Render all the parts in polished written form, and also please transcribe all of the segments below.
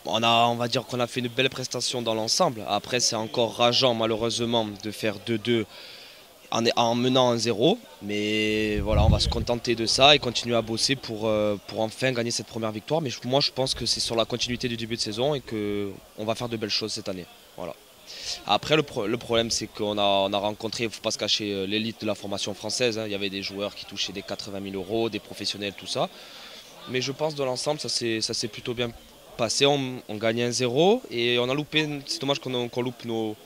On va dire qu'on a fait une belle prestation dans l'ensemble. Après, c'est encore rageant malheureusement de faire 2-2 en menant 1-0. Mais voilà, on va se contenter de ça et continuer à bosser pour enfin gagner cette première victoire. Mais moi, je pense que c'est sur la continuité du début de saison et qu'on va faire de belles choses cette année. Voilà. Après, le problème, c'est qu'on a rencontré, il ne faut pas se cacher, l'élite de la formation française, hein. Il y avait des joueurs qui touchaient des 80 000 euros, des professionnels, tout ça. Mais je pense, dans l'ensemble, ça s'est plutôt bien passé. On gagne 1-0 et on a loupé. C'est dommage qu'on loupe nos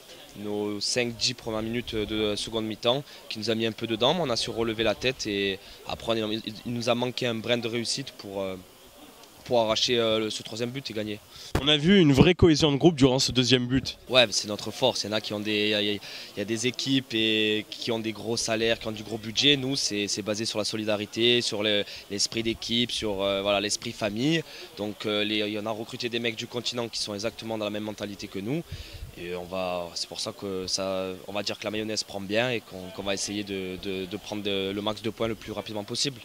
5-10 premières minutes de la seconde mi-temps qui nous a mis un peu dedans. Mais on a su relever la tête et après, il nous a manqué un brin de réussite pour arracher ce troisième but et gagner. On a vu une vraie cohésion de groupe durant ce deuxième but. Ouais, c'est notre force. Il y en a qui ont il y a des équipes et qui ont des gros salaires, qui ont du gros budget. Nous, c'est basé sur la solidarité, sur l'esprit d'équipe, sur voilà, l'esprit famille. Donc, il y en a recruté des mecs du continent qui sont exactement dans la même mentalité que nous. Et c'est pour ça que on va dire que la mayonnaise prend bien et qu'on va essayer de prendre le max de points le plus rapidement possible.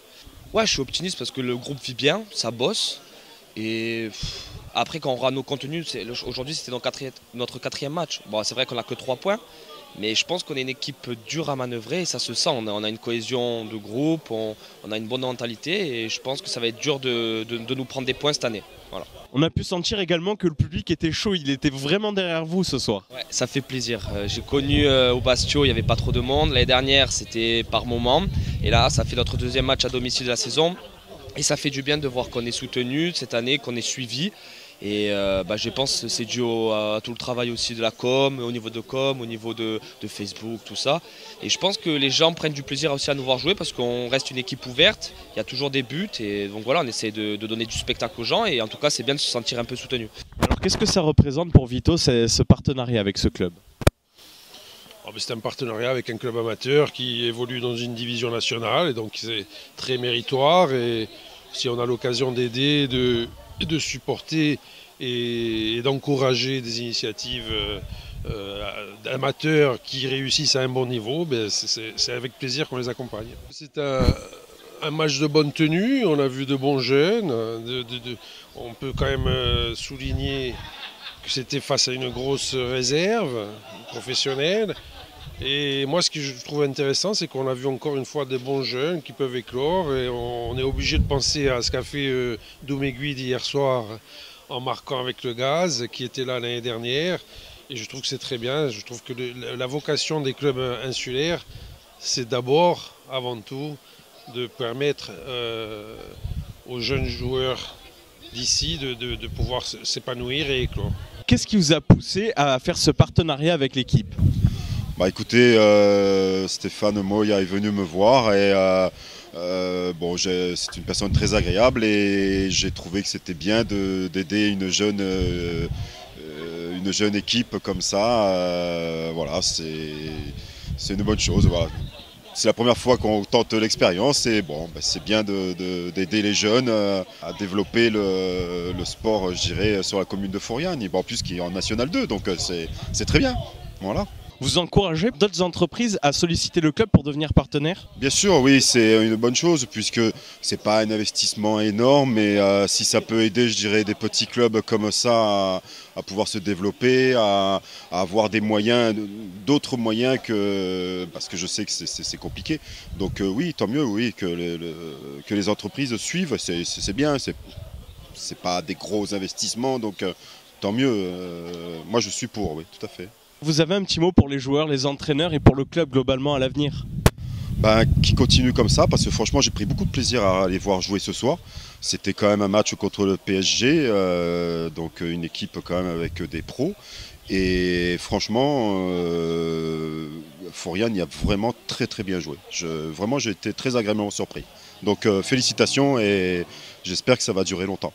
Ouais, je suis optimiste parce que le groupe vit bien, ça bosse. Et après, quand on aura nos contenus, aujourd'hui c'était notre quatrième match. Bon, c'est vrai qu'on n'a que 3 points, mais je pense qu'on est une équipe dure à manœuvrer et ça se sent. On a une cohésion de groupe, on a une bonne mentalité et je pense que ça va être dur de nous prendre des points cette année. Voilà. On a pu sentir également que le public était chaud, il était vraiment derrière vous ce soir. Ouais, ça fait plaisir. J'ai connu au Bastio, il n'y avait pas trop de monde. L'année dernière, c'était par moment. Et là, ça fait notre deuxième match à domicile de la saison. Et ça fait du bien de voir qu'on est soutenu cette année, qu'on est suivi. Et je pense que c'est dû à tout le travail aussi de la com, au niveau de Facebook, tout ça. Et je pense que les gens prennent du plaisir aussi à nous voir jouer parce qu'on reste une équipe ouverte, il y a toujours des buts. Et donc voilà, on essaie de donner du spectacle aux gens. Et en tout cas, c'est bien de se sentir un peu soutenu. Alors qu'est-ce que ça représente pour Vito, ce partenariat avec ce club? C'est un partenariat avec un club amateur qui évolue dans une division nationale et donc c'est très méritoire. Et si on a l'occasion d'aider, de supporter et d'encourager des initiatives d'amateurs qui réussissent à un bon niveau, c'est avec plaisir qu'on les accompagne. C'est un match de bonne tenue, on a vu de bons jeunes. On peut quand même souligner que c'était face à une grosse réserve professionnelle. Et moi, ce que je trouve intéressant, c'est qu'on a vu encore une fois des bons jeunes qui peuvent éclore. Et on est obligé de penser à ce qu'a fait Douméguid hier soir en marquant avec le Gaz, qui était là l'année dernière. Et je trouve que c'est très bien. Je trouve que la vocation des clubs insulaires, c'est d'abord, avant tout, de permettre aux jeunes joueurs d'ici de pouvoir s'épanouir et éclore. Qu'est-ce qui vous a poussé à faire ce partenariat avec l'équipe? Écoutez, Stéphane Moya est venu me voir et c'est une personne très agréable et j'ai trouvé que c'était bien d'aider une jeune équipe comme ça. Voilà, c'est une bonne chose. Voilà. C'est la première fois qu'on tente l'expérience et c'est bien d'aider les jeunes à développer le sport, je dirais, sur la commune de Fouriane. En plus, qui est en National 2, donc c'est très bien. Voilà. Vous encouragez d'autres entreprises à solliciter le club pour devenir partenaire? Bien sûr, oui, c'est une bonne chose puisque c'est pas un investissement énorme, mais si ça peut aider, je dirais, des petits clubs comme ça à pouvoir se développer, à avoir des moyens, d'autres moyens parce que je sais que c'est compliqué. Donc oui, tant mieux, oui, que les entreprises suivent, c'est bien, c'est pas des gros investissements, donc tant mieux. Moi, je suis pour, oui, tout à fait. Vous avez un petit mot pour les joueurs, les entraîneurs et pour le club globalement à l'avenir? Qui continue comme ça, parce que franchement j'ai pris beaucoup de plaisir à aller voir jouer ce soir. C'était quand même un match contre le PSG, donc une équipe quand même avec des pros. Et franchement, Fouriane y a vraiment très très bien joué. Vraiment j'ai été très agréablement surpris. Donc félicitations et j'espère que ça va durer longtemps.